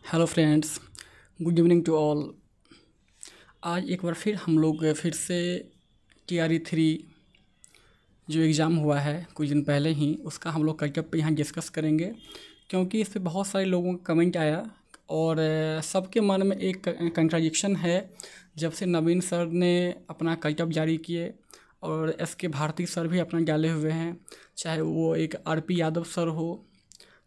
Hello friends, good evening to all. आज एक बार फिर हम लोग फिर से TRE 3 जो एग्ज़ाम हुआ है कुछ दिन पहले ही, उसका हम लोग कट पे यहाँ डिस्कस करेंगे, क्योंकि इस पे बहुत सारे लोगों का कमेंट आया और सबके मन में एक कंट्राडिक्शन है। जब से नवीन सर ने अपना कट जारी किए और SK भारती सर भी अपना डाले हुए हैं, चाहे वो एक RP यादव सर हो,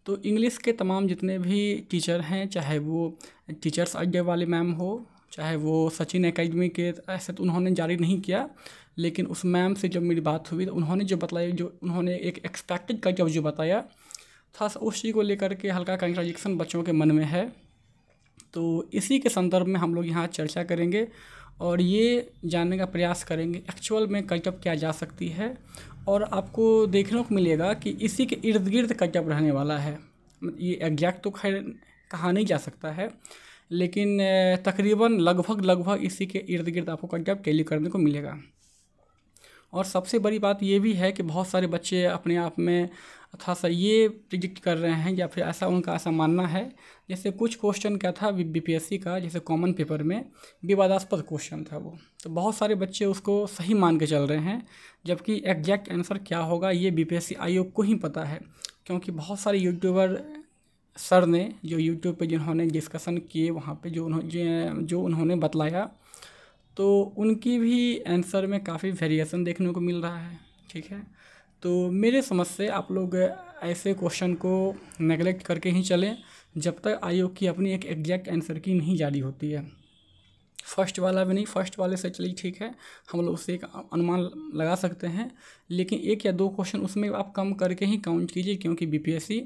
तो इंग्लिश के तमाम जितने भी टीचर हैं, चाहे वो टीचर्स अड्डे वाले मैम हो, चाहे वो सचिन एकेडमी के, ऐसे तो उन्होंने जारी नहीं किया, लेकिन उस मैम से जब मेरी बात हुई तो उन्होंने जो बताया, जो उन्होंने एक एक्सपेक्टेड कट जो बताया था, उस चीज़ को लेकर के हल्का कंट्राडिक्शन बच्चों के मन में है। तो इसी के संदर्भ में हम लोग यहाँ चर्चा करेंगे और ये जानने का प्रयास करेंगे एक्चुअल में कटअप क्या जा सकती है, और आपको देखने को मिलेगा कि इसी के इर्द गिर्द कटअप रहने वाला है। ये एग्जैक्ट तो खैर कहा नहीं जा सकता है, लेकिन तकरीबन लगभग इसी के इर्द गिर्द आपको कटअप टेली करने को मिलेगा। और सबसे बड़ी बात ये भी है कि बहुत सारे बच्चे अपने आप में थोड़ा सा ये प्रिडिक्ट कर रहे हैं, या फिर ऐसा उनका ऐसा मानना है, जैसे कुछ क्वेश्चन क्या था BPSC का, जैसे कॉमन पेपर में विवादास्पद क्वेश्चन था वो, तो बहुत सारे बच्चे उसको सही मान के चल रहे हैं, जबकि एग्जैक्ट आंसर क्या होगा ये BPSC आयोग को ही पता है। क्योंकि बहुत सारे यूट्यूबर सर ने जो यूट्यूब पे जिन्होंने डिस्कशन किए, वहाँ पे जो उन्होंने बतलाया, तो उनकी भी आंसर में काफ़ी वेरिएशन देखने को मिल रहा है। ठीक है, तो मेरे समझ से आप लोग ऐसे क्वेश्चन को नेगलेक्ट करके ही चलें जब तक आयोग की अपनी एक एग्जैक्ट आंसर की नहीं जारी होती है। फर्स्ट वाला भी नहीं, फर्स्ट वाले से चलिए ठीक है, हम लोग उससे एक अनुमान लगा सकते हैं, लेकिन एक या दो क्वेश्चन उसमें आप कम करके ही काउंट कीजिए, क्योंकि BPSC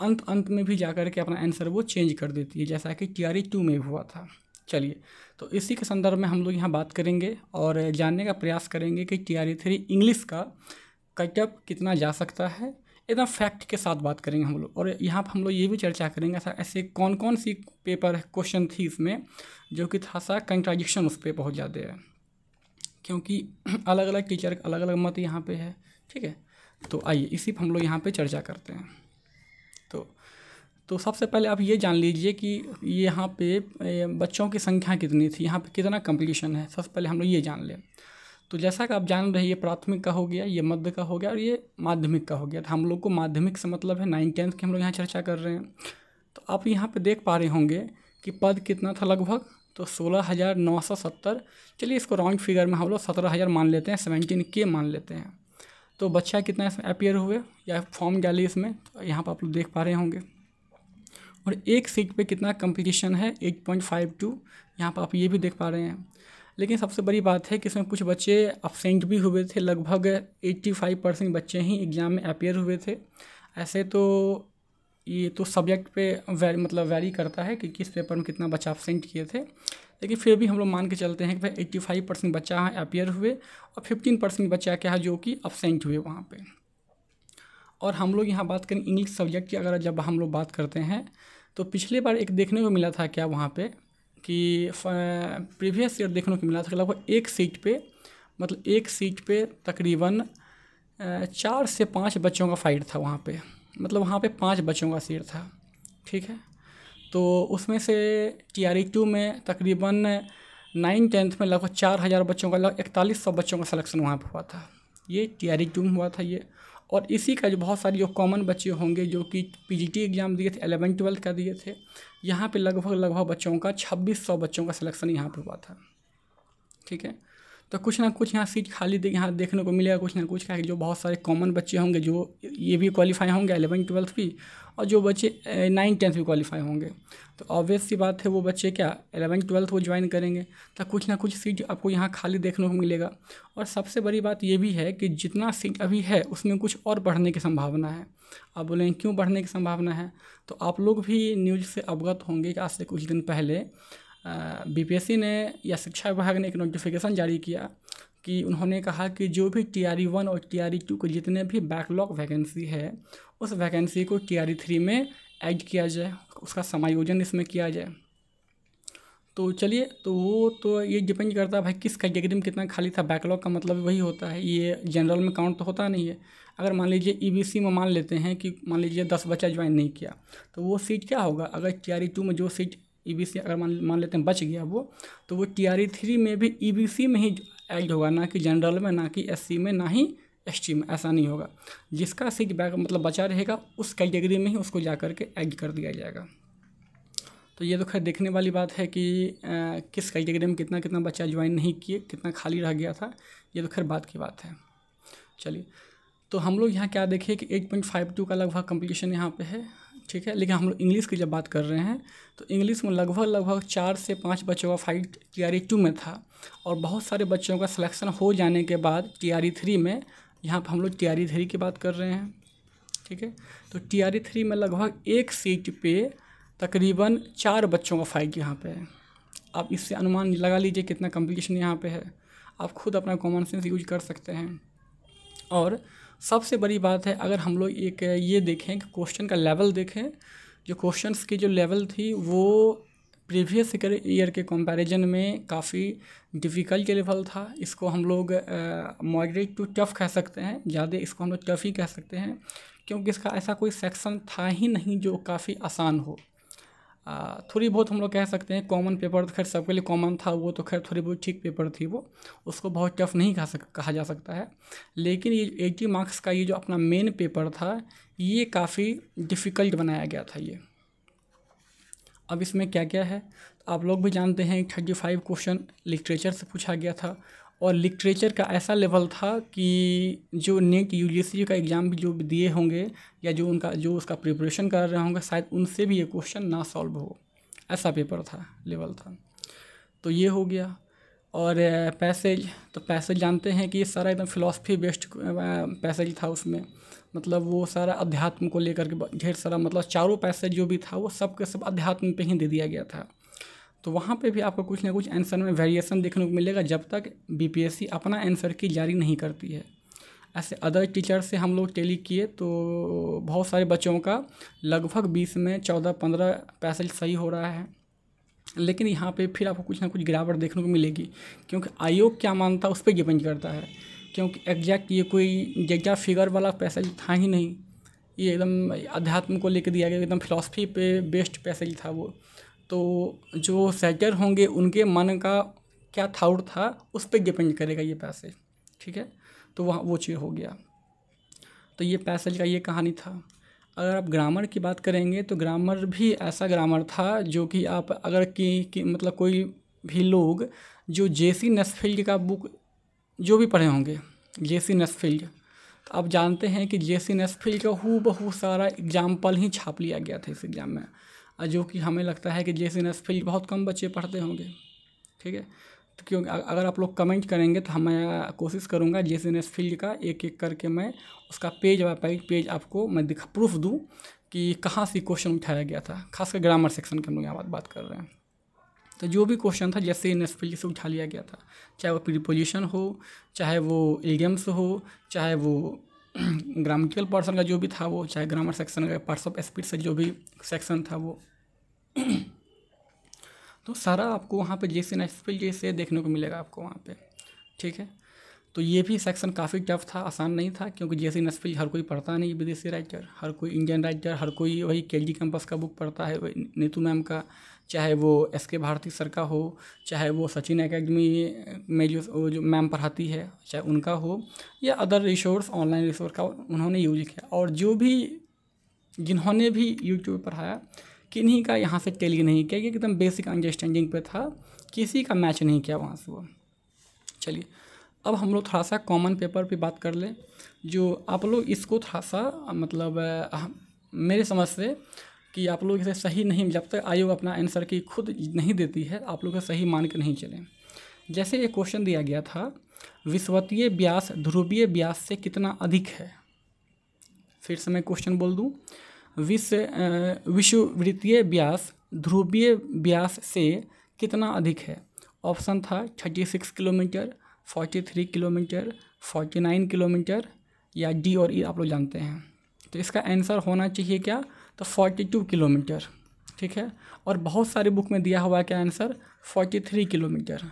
अंत में भी जा कर के अपना आंसर वो चेंज कर देती है, जैसा कि TRE 2 में हुआ था। चलिए, तो इसी के संदर्भ में हम लोग यहाँ बात करेंगे और जानने का प्रयास करेंगे कि TRE 3 इंग्लिश का कटअप कितना जा सकता है, एकदम फैक्ट के साथ बात करेंगे हम लोग। और यहाँ पर हम लोग ये भी चर्चा करेंगे ऐसे कौन कौन सी पेपर क्वेश्चन थी इसमें जो कि थोड़ा सा कंट्राडिक्शन उस पर बहुत ज़्यादा है, क्योंकि अलग अलग टीचर का अलग अलग मत यहाँ पे है। ठीक है, तो आइए इसी पर हम लोग यहाँ पे चर्चा करते हैं। तो सबसे पहले आप ये जान लीजिए कि यहाँ पे बच्चों की संख्या कितनी थी, यहाँ पे कितना कंपटीशन है, सबसे पहले हम लोग ये जान लें। तो जैसा कि आप जान रहे हैं, ये प्राथमिक का हो गया, ये मध्य का हो गया और ये माध्यमिक का हो गया। तो हम लोग को माध्यमिक से मतलब है 9th-10th की हम लोग यहाँ चर्चा कर रहे हैं। तो आप यहाँ पे देख पा रहे होंगे कि पद कितना था लगभग, तो 16,970। चलिए इसको राउंड फिगर में हम लोग 17,000 मान लेते हैं, 17K मान लेते हैं। तो बच्चा कितना इसमें अपीयर हुए या फॉर्म डाली इसमें, तो यहाँ पर आप लोग देख पा रहे होंगे। और एक सीट पे कितना कंपटीशन है, 8.52, यहाँ पर आप ये भी देख पा रहे हैं। लेकिन सबसे बड़ी बात है कि इसमें कुछ बच्चे अब्सेंट भी हुए थे, लगभग 85% बच्चे ही एग्ज़ाम में अपीयर हुए थे। ऐसे तो ये तो सब्जेक्ट पे वैरी करता है कि किस पेपर में कितना बच्चा अब्सेंट किए थे, लेकिन फिर भी हम लोग मान के चलते हैं कि भाई 85% बच्चा अपीयर हुए और 15% बच्चा क्या है जो कि अब्सेंट हुए वहाँ पे। और हम लोग यहाँ बात करें इंग्लिश सब्जेक्ट की, अगर जब हम लोग बात करते हैं तो पिछले बार एक देखने को मिला था क्या वहाँ पे कि प्रीवियस ईयर देखने को मिला था लगभग एक सीट पे तकरीबन 4 से 5 बच्चों का फाइट था वहाँ पे, मतलब वहाँ पे 5 बच्चों का सीट था। ठीक है, तो उसमें से TRE 2 में तकरीबन 9th-10th में लगभग 4,000 बच्चों का, लगभग 4100 बच्चों का सिलेक्शन वहाँ पर हुआ था। ये TRE 2 में हुआ था ये। और इसी का जो बहुत सारे जो कॉमन बच्चे होंगे जो कि PGT एग्ज़ाम दिए थे, 11th-12th का दिए थे, यहाँ पे लगभग बच्चों का 2600 बच्चों का सिलेक्शन यहाँ पे हुआ था। ठीक है, तो कुछ ना कुछ यहाँ सीट खाली यहाँ देखने को मिलेगा, कुछ ना कुछ का, जो बहुत सारे कॉमन बच्चे होंगे जो ये भी क्वालिफाई होंगे 11th-12th भी, और जो बच्चे 9th-10th भी क्वालिफाई होंगे। तो ऑब्वियस सी बात है वो बच्चे क्या 11th-12th वो ज्वाइन करेंगे, तो कुछ ना कुछ सीट आपको यहाँ खाली देखने को मिलेगा। और सबसे बड़ी बात ये भी है कि जितना सीट अभी है उसमें कुछ और बढ़ने की संभावना है। आप बोलेंगे क्यों बढ़ने की संभावना है, तो आप लोग भी न्यूज़ से अवगत होंगे कि आज से कुछ दिन पहले BPSC ने या शिक्षा विभाग ने एक नोटिफिकेशन जारी किया कि उन्होंने कहा कि जो भी TRE 1 और TRE 2 को जितने भी बैकलॉग वैकेंसी है, उस वैकेंसी को TRE 3 में ऐड किया जाए, उसका समायोजन इसमें किया जाए। तो चलिए, तो वो तो ये डिपेंड करता है भाई किस कैटेगरी में कितना खाली था। बैकलॉग का मतलब वही होता है, ये जनरल में काउंट तो होता नहीं है। अगर मान लीजिए ईबीसी में मान लेते हैं कि मान लीजिए 10 बच्चा ज्वाइन नहीं किया, तो वो सीट क्या होगा, अगर टीआरई 2 में जो सीट ईबीसी अगर मान लेते हैं बच गया वो, तो वो टीआरई 3 में भी ईबीसी में ही ऐड होगा, ना कि जनरल में, ना कि एससी में, ना ही एसटी में। ऐसा नहीं होगा, जिसका सीट बैक मतलब बचा रहेगा उस कैटेगरी में ही उसको जा कर के ऐड कर दिया जाएगा। तो ये तो खैर देखने वाली बात है कि किस कैटेगरी में कितना कितना बच्चा ज्वाइन नहीं किए, कितना खाली रह गया था, ये तो खैर बात की बात है। चलिए, तो हम लोग यहाँ क्या देखें कि 8.52 का लगभग कंप्लीशन यहाँ पे है, ठीक है। लेकिन हम लोग इंग्लिश की जब बात कर रहे हैं तो इंग्लिश में लगभग 4 से 5 बच्चों का फाइट टीआरई 2 में था, और बहुत सारे बच्चों का सिलेक्शन हो जाने के बाद टीआरई 3 में, यहाँ पर हम लोग टीआरई 3 की बात कर रहे हैं, ठीक है। तो टीआरई 3 में लगभग एक सीट पे तकरीबन 4 बच्चों का फाइट यहाँ पे है। आप इससे अनुमान लगा लीजिए कितना कंप्लीकेशन यहाँ पे है, आप खुद अपना कॉमन सेंस यूज कर सकते हैं। और सबसे बड़ी बात है, अगर हम लोग एक ये देखें कि क्वेश्चन का लेवल देखें, जो क्वेश्चंस की जो लेवल थी वो प्रीवियस ईयर के कंपैरिजन में काफ़ी डिफ़िकल्ट लेवल था। इसको हम लोग मॉडरेट टू टफ़ कह सकते हैं, ज़्यादा इसको हम लोग टफ़ ही कह सकते हैं, क्योंकि इसका ऐसा कोई सेक्शन था ही नहीं जो काफ़ी आसान हो। थोड़ी बहुत हम लोग कह सकते हैं कॉमन पेपर तो खैर सबके लिए कॉमन था, वो तो खैर थोड़ी बहुत ठीक पेपर थी, वो उसको बहुत टफ नहीं कहा जा सकता है। लेकिन ये 80 मार्क्स का ये जो अपना मेन पेपर था, ये काफ़ी डिफ़िकल्ट बनाया गया था ये। अब इसमें क्या क्या है आप लोग भी जानते हैं, 35 क्वेश्चन लिटरेचर से पूछा गया था, और लिटरेचर का ऐसा लेवल था कि जो नेट यूजीसी का एग्ज़ाम भी जो दिए होंगे या जो उसका प्रिपरेशन कर रहे होंगे, शायद उनसे भी ये क्वेश्चन ना सॉल्व हो, ऐसा पेपर था, लेवल था। तो ये हो गया। और पैसेज, तो पैसेज जानते हैं कि ये सारा एकदम फिलॉसफी बेस्ड पैसेज था उसमें, मतलब वो सारा अध्यात्म को लेकर के ढेर सारा, मतलब चारों पैसेज जो भी था वो सब के सब अध्यात्म पे ही दे दिया गया था। तो वहाँ पे भी आपको कुछ ना कुछ आंसर में वेरिएशन देखने को मिलेगा, जब तक बीपीएससी अपना आंसर की जारी नहीं करती है। ऐसे अदर टीचर से हम लोग टेली किए तो बहुत सारे बच्चों का लगभग 20 में 14-15 पैसेज सही हो रहा है, लेकिन यहाँ पे फिर आपको कुछ ना कुछ गिरावट देखने को मिलेगी, क्योंकि आयोग क्या मानता है उस पर डिपेंड करता है, क्योंकि एग्जैक्ट ये कोई डेटा फिगर वाला पैसेज था ही नहीं, ये एकदम अध्यात्म को लेकर दिया गया, एकदम फिलॉसफी पे बेस्ड पैसेज था वो। तो जो सेटर होंगे उनके मन का क्या थाउट था उस पर डिपेंड करेगा ये पैसेज, ठीक है। तो वहाँ वो चीज़ हो गया। तो ये पैसेज का ये कहानी था। अगर आप ग्रामर की बात करेंगे तो ग्रामर भी ऐसा ग्रामर था जो कि आप अगर कि मतलब कोई भी लोग जो जेसी नस्फील्ड का बुक जो भी पढ़े होंगे, जेसी नस्फील्ड, तो आप जानते हैं कि जेसी नस्फील्ड का हूबहू सारा एग्जाम्पल ही छाप लिया गया था इस एग्ज़ाम में, जो कि हमें लगता है कि जेसी नस्फील्ड बहुत कम बच्चे पढ़ते होंगे, ठीक है। तो क्योंकि अगर आप लोग कमेंट करेंगे तो मैं कोशिश करूँगा जेसी नस्फील्ड का एक एक करके मैं उसका पेज बाय पेज आपको मैं प्रूफ दूँ कि कहाँ से क्वेश्चन उठाया गया था, खासकर ग्रामर सेक्शन के हम लोग यहाँ बात कर रहे हैं। तो जो भी क्वेश्चन था जेसी नस्फील्ड से उठा लिया गया था, चाहे वो प्रीपोजिशन हो, चाहे वो इडियम्स हो, चाहे वो ग्रामेटिकल पर्सन का जो भी था वो, चाहे ग्रामर सेक्शन का पार्ट्स ऑफ स्पीच से जो भी सेक्शन था वो तो सारा आपको वहाँ पे जेसी नस्फील्ड जैसे देखने को मिलेगा आपको वहाँ पे, ठीक है। तो ये भी सेक्शन काफ़ी टफ था, आसान नहीं था, क्योंकि जेसी नस्फील्ड हर कोई पढ़ता नहीं, विदेशी राइटर, हर कोई इंडियन राइटर, हर कोई वही केजी कैंपस का बुक पढ़ता है, वही नीतू मैम का, चाहे वो एसके भारती सर का हो, चाहे वो सचिन एकेडमी में जो मैम पढ़ाती है चाहे उनका हो, या अदर रिसोर्स ऑनलाइन रिसोर्स का उन्होंने यूज किया। और जो भी जिन्होंने भी यूट्यूब पढ़ाया किन्हीं का यहाँ से टेली नहीं किया, कि एकदम बेसिक अंडरस्टैंडिंग पे था, किसी का मैच नहीं किया वहाँ से वो। चलिए, अब हम लोग थोड़ा सा कॉमन पेपर पे बात कर लें, जो आप लोग इसको थोड़ा सा मतलब मेरे समझ से कि आप लोग इसे सही नहीं, जब तक आयोग अपना आंसर की खुद नहीं देती है आप लोग सही मान के नहीं चलें। जैसे एक क्वेश्चन दिया गया था, विषुवतीय व्यास ध्रुवीय व्यास से कितना अधिक है। फिर से मैं क्वेश्चन बोल दूँ, विषुवृत्तीय व्यास ध्रुवीय व्यास से कितना अधिक है। ऑप्शन था 36 किलोमीटर, 43 किलोमीटर, 49 किलोमीटर, या डी और ई आप लोग जानते हैं। तो इसका आंसर होना चाहिए क्या, तो 42 किलोमीटर, ठीक है। और बहुत सारी बुक में दिया हुआ है क्या आंसर 43 किलोमीटर।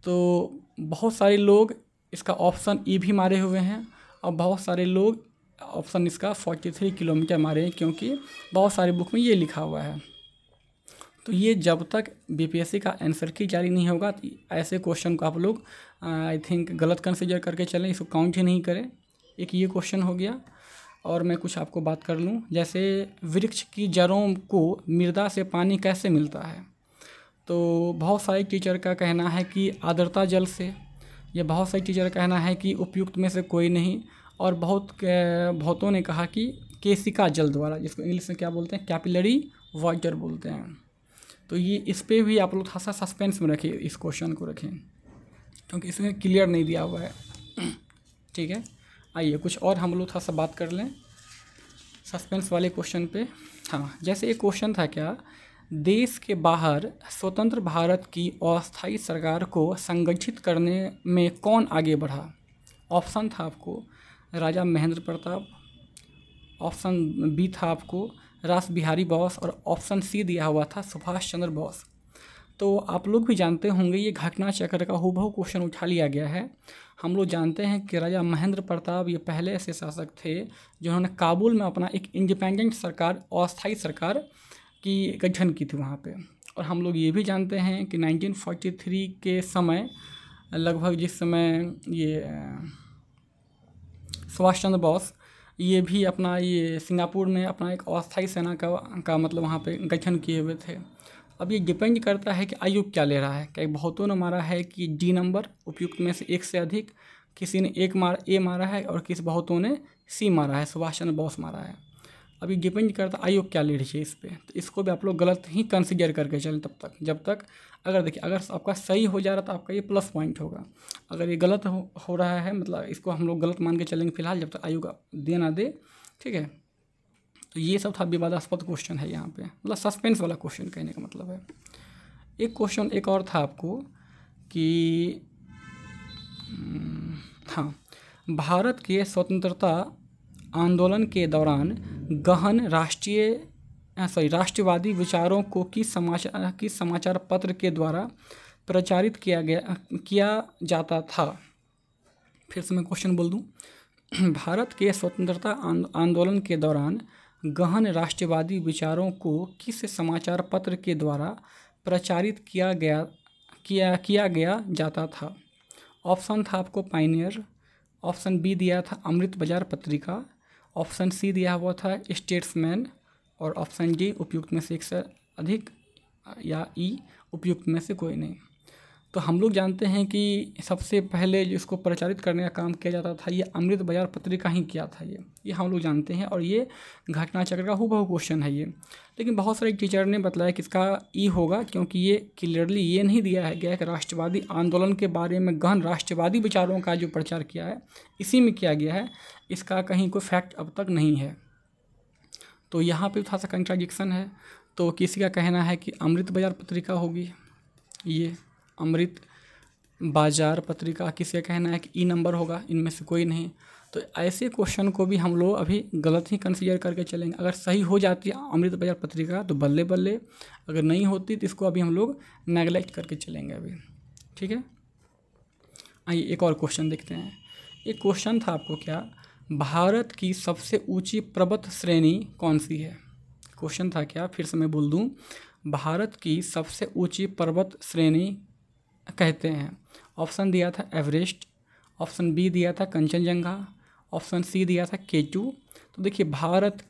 तो बहुत सारे लोग इसका ऑप्शन ई भी मारे हुए हैं और बहुत सारे लोग ऑप्शन इसका 43 किलोमीटर मारे हैं, क्योंकि बहुत सारी बुक में ये लिखा हुआ है। तो ये जब तक बीपीएससी का आंसर की जारी नहीं होगा तो ऐसे क्वेश्चन को आप लोग आई थिंक गलत कंसीडर करके चलें, इसको काउंट ही नहीं करें। एक ये क्वेश्चन हो गया। और मैं कुछ आपको बात कर लूँ, जैसे वृक्ष की जड़ों को मृदा से पानी कैसे मिलता है। तो बहुत सारे टीचर का कहना है कि आर्द्रता जल से, या बहुत सारे टीचर का कहना है कि उपयुक्त में से कोई नहीं, और बहुतों ने कहा कि केशिका जल द्वारा, जिसको इंग्लिश में क्या बोलते हैं, कैपिलरी वाटर बोलते हैं। तो ये इस पे भी आप लोग थोड़ा सा सस्पेंस में रखिए, इस क्वेश्चन को रखें, क्योंकि इसमें क्लियर नहीं दिया हुआ है। ठीक है, आइए कुछ और हम लोग थोड़ा सा बात कर लें सस्पेंस वाले क्वेश्चन पे। हाँ, जैसे एक क्वेश्चन था क्या, देश के बाहर स्वतंत्र भारत की अस्थायी सरकार को संगठित करने में कौन आगे बढ़ा। ऑप्शन था आपको राजा महेंद्र प्रताप, ऑप्शन बी था आपको रास बिहारी बोस, और ऑप्शन सी दिया हुआ था सुभाष चंद्र बोस। तो आप लोग भी जानते होंगे ये घटना चक्र का हूबहू क्वेश्चन उठा लिया गया है। हम लोग जानते हैं कि राजा महेंद्र प्रताप ये पहले ऐसे शासक थे जिन्होंने काबुल में अपना एक इंडिपेंडेंट सरकार, अस्थायी सरकार की गठन की थी वहाँ पे। और हम लोग ये भी जानते हैं कि 1943 के समय लगभग, जिस समय ये सुभाष चंद्र बोस ये भी अपना ये सिंगापुर में अपना एक अस्थायी सेना का मतलब वहाँ पे गठन किए हुए थे। अब ये डिपेंड करता है कि आयु क्या ले रहा है। क्या बहुतों ने मारा है कि डी नंबर उपयुक्त में से एक से अधिक, किसी ने ए मारा है, और किसी बहुतों ने सी मारा है, सुभाष चंद्र बोस मारा है। अब ये डिपेंड करता है आयु क्या ले रही है इस पर। तो इसको भी आप लोग गलत ही कंसिडर करके चलें तब तक, जब तक अगर देखिए अगर आपका सही हो जा रहा है तो आपका ये प्लस पॉइंट होगा। अगर ये गलत हो रहा है, मतलब इसको हम लोग गलत मान के चलेंगे फिलहाल, जब तक आयु का दे ना दे। ठीक है, तो ये सब था विवादास्पद क्वेश्चन है यहाँ पे, मतलब सस्पेंस वाला क्वेश्चन कहने का मतलब है। एक क्वेश्चन एक और था आपको कि हाँ, भारत के स्वतंत्रता आंदोलन के दौरान गहन राष्ट्रवादी विचारों को किस समाचार पत्र के द्वारा प्रचारित किया जाता था। फिर से मैं क्वेश्चन बोल दूं, भारत के स्वतंत्रता आंदोलन के दौरान गहन राष्ट्रवादी विचारों को किस समाचार पत्र के द्वारा प्रचारित किया गया जाता था। ऑप्शन था आपको पायनियर, ऑप्शन बी दिया था अमृत बाजार पत्रिका, ऑप्शन सी दिया हुआ था स्टेट्समैन, और ऑप्शन डी उपयुक्त में से एक से अधिक, या ई उपयुक्त में से कोई नहीं। तो हम लोग जानते हैं कि सबसे पहले जो इसको प्रचारित करने का काम किया जाता था ये अमृत बाजार पत्रिका ही किया था। ये हम लोग जानते हैं, और ये घटना चक्र का हूबहू क्वेश्चन है ये। लेकिन बहुत सारे टीचर ने बताया कि इसका ई होगा, क्योंकि ये क्लियरली ये नहीं दिया है गया कि राष्ट्रवादी आंदोलन के बारे में गहन राष्ट्रवादी विचारों का जो प्रचार किया है इसी में किया गया है, इसका कहीं कोई फैक्ट अब तक नहीं है। तो यहाँ पे थोड़ा सा कंट्राडिक्शन है। तो किसी का कहना है कि अमृत बाजार पत्रिका होगी, ये अमृत बाजार पत्रिका, किसी का कहना है कि ई नंबर होगा, इनमें से कोई नहीं। तो ऐसे क्वेश्चन को भी हम लोग अभी गलत ही कंसीडर करके चलेंगे। अगर सही हो जाती है अमृत बाजार पत्रिका तो बल्ले बल्ले, अगर नहीं होती तो इसको अभी हम लोग नेगलेक्ट करके चलेंगे अभी। ठीक है, आइए एक और क्वेश्चन देखते हैं। एक क्वेश्चन था आपको क्या, भारत की सबसे ऊंची पर्वत श्रेणी कौन सी है। क्वेश्चन था क्या, फिर से मैं बोल दूं, भारत की सबसे ऊंची पर्वत श्रेणी कहते हैं। ऑप्शन दिया था एवरेस्ट, ऑप्शन बी दिया था कंचनजंगा, ऑप्शन सी दिया था K2। तो देखिए भारत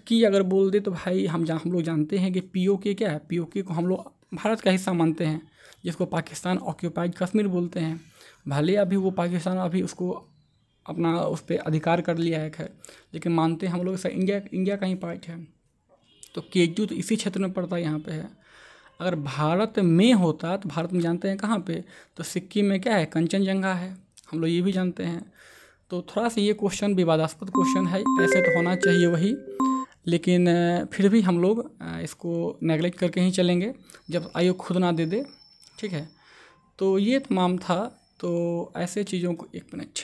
की अगर बोल दे तो भाई हम लोग जानते हैं कि POK क्या है। POK को हम लोग भारत का हिस्सा मानते हैं, जिसको पाकिस्तान ऑक्यूपाइड कश्मीर बोलते हैं। भले अभी वो पाकिस्तान अभी उसको अपना उस पर अधिकार कर लिया है, खैर, लेकिन मानते हैं हम लोग इंडिया का ही पार्ट है। तो K2 तो इसी क्षेत्र में पड़ता है, यहाँ पे है। अगर भारत में होता तो भारत में जानते हैं कहाँ पे, तो सिक्किम में क्या है, कंचनजंगा है, हम लोग ये भी जानते हैं। तो थोड़ा सा ये क्वेश्चन विवादास्पद क्वेश्चन है, ऐसे तो होना चाहिए वही, लेकिन फिर भी हम लोग इसको नेगलेक्ट करके ही चलेंगे जब आयोग खुद ना दे दे। ठीक है, तो ये तमाम था। तो ऐसे चीज़ों को, एक मिनट,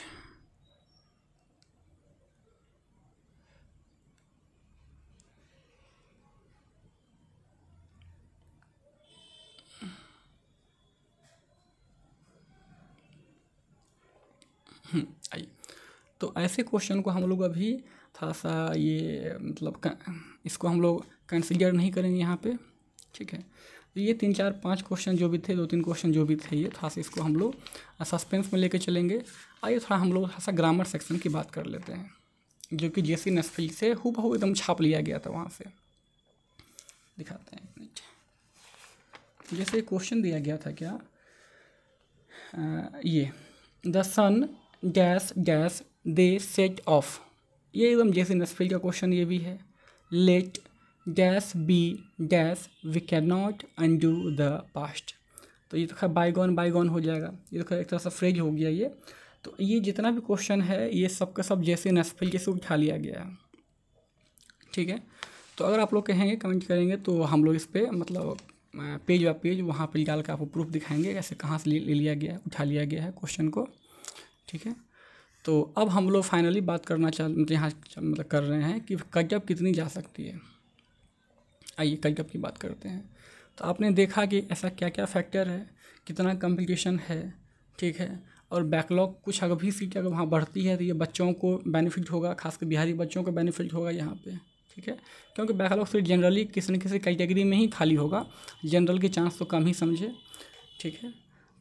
आइए, तो ऐसे क्वेश्चन को हम लोग अभी थोड़ा सा ये मतलब इसको हम लोग कंसिडर नहीं करेंगे यहाँ पे, ठीक है। तो ये 3 4 5 क्वेश्चन जो भी थे, 2 3 क्वेश्चन जो भी थे, ये थोड़ा सा इसको हम लोग सस्पेंस में लेके चलेंगे। आइए थोड़ा हम लोग थोड़ा सा ग्रामर सेक्शन की बात कर लेते हैं, जो कि जेसी नस्फील्ड से हूबहू एकदम छाप लिया गया था, वहाँ से दिखाते हैं। एक मिनट, जैसे क्वेश्चन दिया गया था क्या, ये the sun dash dash they set off, ये एकदम जेसी नस्फील्ड का क्वेश्चन ये भी है। Let dash B dash we can not undo the past, तो ये तो खैर बाईगॉन बाईगॉन हो जाएगा, ये तो खैर एक तरह से फ्रेज हो गया ये। तो ये जितना भी क्वेश्चन है ये सब का सब जेसी नस्फील्ड से उठा लिया गया है, ठीक है। तो अगर आप लोग कहेंगे कमेंट करेंगे तो हम लोग इस पर मतलब पेज बाय पेज वहाँ पर डाल कर आपको प्रूफ दिखाएंगे ऐसे कहाँ से ले लिया गया है, उठा लिया गया है क्वेश्चन को, ठीक है। तो अब हम लोग फाइनली बात करना मतलब यहाँ मतलब कर रहे हैं कि कटअप कितनी जा सकती है। आइए कटअप की बात करते हैं। तो आपने देखा कि ऐसा क्या क्या फैक्टर है, कितना कंपटीशन है, ठीक है। और बैकलॉग कुछ अगर भी सीट अगर वहाँ बढ़ती है तो ये बच्चों को बेनिफिट होगा, खासकर बिहारी बच्चों को बेनिफिट होगा यहाँ पे, ठीक है। क्योंकि बैकलॉग सीट जनरली किसी न किसी कैटेगरी में ही खाली होगा, जनरल के चांस तो कम ही समझे, ठीक है।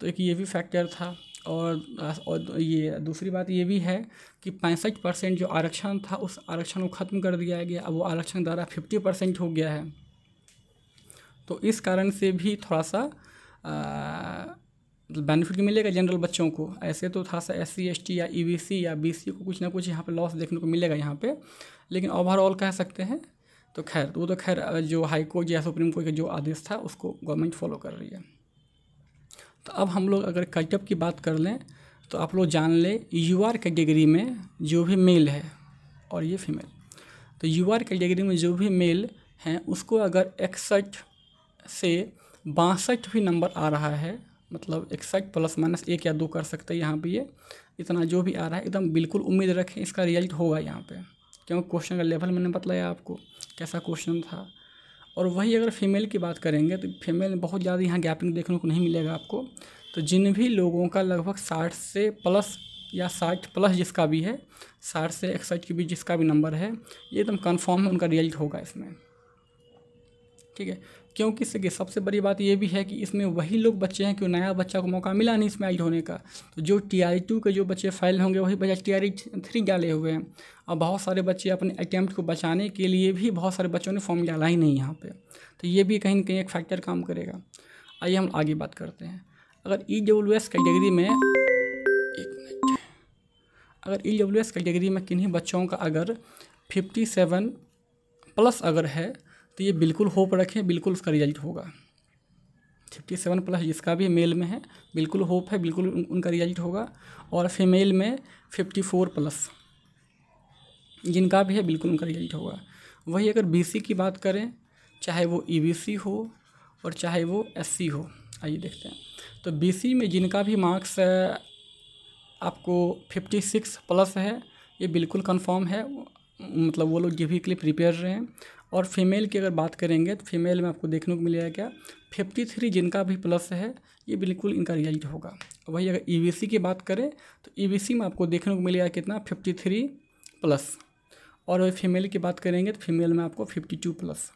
तो एक ये भी फैक्टर था। और ये दूसरी बात ये भी है कि 65% जो आरक्षण था उस आरक्षण को ख़त्म कर दिया गया, अब वो आरक्षण द्वारा 50% हो गया है। तो इस कारण से भी थोड़ा सा बेनिफिट मिलेगा जनरल बच्चों को। ऐसे तो थोड़ा सा SC ST या EBC या BC को कुछ ना कुछ यहाँ पे लॉस देखने को मिलेगा यहाँ पे, लेकिन ओवरऑल कह सकते हैं तो खैर वो तो खैर जो हाई कोर्ट या सुप्रीम कोर्ट का जो आदेश था उसको गवर्नमेंट फॉलो कर रही है। तो अब हम लोग अगर कटअप की बात कर लें तो आप लोग जान लें UR कैटेगरी में जो भी मेल है और ये फीमेल, तो UR कैटेगरी में जो भी मेल हैं उसको अगर 61 से 62 भी नंबर आ रहा है, मतलब 61 ± 1 या 2 कर सकते हैं यहाँ पे, ये इतना जो भी आ रहा है एकदम बिल्कुल उम्मीद रखें इसका रिजल्ट होगा यहाँ पे, क्योंकि क्वेश्चन का लेवल मैंने बतलाया आपको कैसा क्वेश्चन था। और वही अगर फीमेल की बात करेंगे तो फीमेल में बहुत ज़्यादा यहाँ गैपिंग देखने को नहीं मिलेगा आपको। तो जिन भी लोगों का लगभग 60 से प्लस या 60 प्लस जिसका भी है, 60 से 61 के बीच जिसका भी नंबर है, ये एकदम कंफर्म है उनका रिजल्ट होगा इसमें, ठीक है। क्योंकि इससे सबसे बड़ी बात ये भी है कि इसमें वही लोग बच्चे हैं कि नया बच्चा को मौका मिला नहीं इसमें ऐड होने का, तो जो TRE 2 के जो बच्चे फेल होंगे वही बच्चे TRE 3 डाले हुए हैं। और बहुत सारे बच्चे अपने अटैम्प्ट को बचाने के लिए भी बहुत सारे बच्चों ने फॉर्म डाला ही नहीं यहाँ पे, तो ये भी कहीं ना कहीं एक फैक्टर काम करेगा। आइए हम आगे बात करते हैं। अगर EWS कैटेगरी में अगर EWS कैटेगरी में किन्हीं बच्चों का अगर 57 प्लस अगर है तो ये बिल्कुल होप रखें, बिल्कुल उसका रिजल्ट होगा। 57 प्लस जिसका भी मेल में है बिल्कुल होप है, बिल्कुल उनका रिजल्ट होगा। और फीमेल में 54 प्लस जिनका भी है बिल्कुल उनका रिजल्ट होगा। वही अगर BC की बात करें, चाहे वो EBC हो और चाहे वो SC हो, आइए देखते हैं। तो BC में जिनका भी मार्क्स आपको 56 प्लस है ये बिल्कुल कंफर्म है, मतलब वो लोग JEE के लिए प्रिपेयर रहे हैं। और फीमेल की अगर बात करेंगे तो फीमेल में आपको देखने को मिलेगा क्या 53 जिनका भी प्लस है ये बिल्कुल इनका रिजल्ट होगा। वही अगर EBC की बात करें तो EBC में आपको देखने को मिलेगा कितना 53 प्लस। और वही फीमेल की बात करेंगे तो फीमेल में आपको 52 प्लस।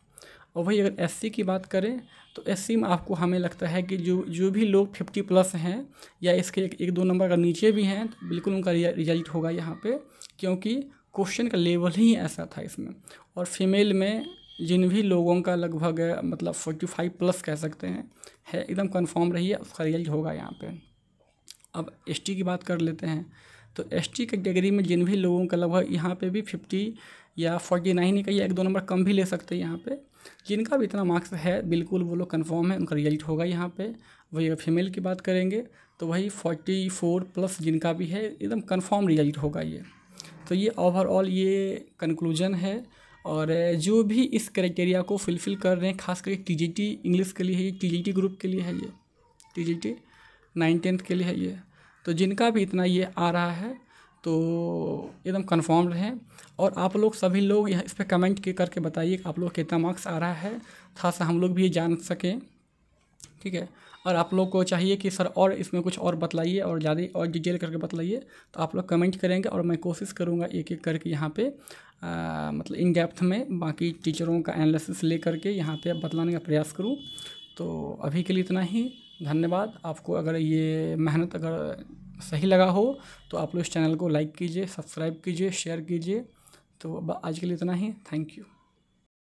और वही अगर SC की बात करें तो SC में आपको हमें लगता है कि जो भी लोग 50 प्लस हैं या इसके एक दो नंबर का नीचे भी हैं तो बिल्कुल उनका रिजल्ट होगा यहाँ पे, क्योंकि क्वेश्चन का लेवल ही ऐसा था इसमें। और फीमेल में जिन भी लोगों का लगभग मतलब 45 प्लस कह सकते हैं है एकदम कंफर्म रही है, उसका रिजल्ट होगा यहाँ पे। अब ST की बात कर लेते हैं। तो ST कैटेगरी में जिन भी लोगों का लगभग यहाँ पे भी 50 या 49 ही कहिए, एक दो नंबर कम भी ले सकते हैं यहाँ पे, जिनका भी इतना मार्क्स है बिल्कुल वो लोग कंफर्म है उनका रिजल्ट होगा यहाँ पे। वही अगर फीमेल की बात करेंगे तो वही 44 प्लस जिनका भी है एकदम कंफर्म रिजल्ट होगा ये। तो ये ओवरऑल ये कंक्लूजन है। और जो भी इस क्राइटेरिया को फुलफ़िल कर रहे हैं, खास करके TGT इंग्लिश के लिए है, ये TGT ग्रुप के लिए है, ये TGT 9-10 के लिए है ये। तो जिनका भी इतना ये आ रहा है तो एकदम कंफर्म रहें। और आप लोग सभी लोग यहाँ इस पर कमेंट करके बताइए कि आप लोग कितना मार्क्स आ रहा है, थोड़ा सा हम लोग भी ये जान सकें, ठीक है। और आप लोग को चाहिए कि सर और इसमें कुछ और बतलाइए और ज़्यादा और डिटेल करके बतलाइए, तो आप लोग कमेंट करेंगे और मैं कोशिश करूँगा एक एक करके यहाँ पे मतलब इन डेप्थ में बाकी टीचरों का एनालिसिस ले करके यहाँ पे बतलाने का प्रयास करूँ। तो अभी के लिए इतना ही, धन्यवाद। आपको अगर ये मेहनत अगर सही लगा हो तो आप लोग इस चैनल को लाइक कीजिए, सब्सक्राइब कीजिए, शेयर कीजिए। तो आज के लिए इतना ही, थैंक यू।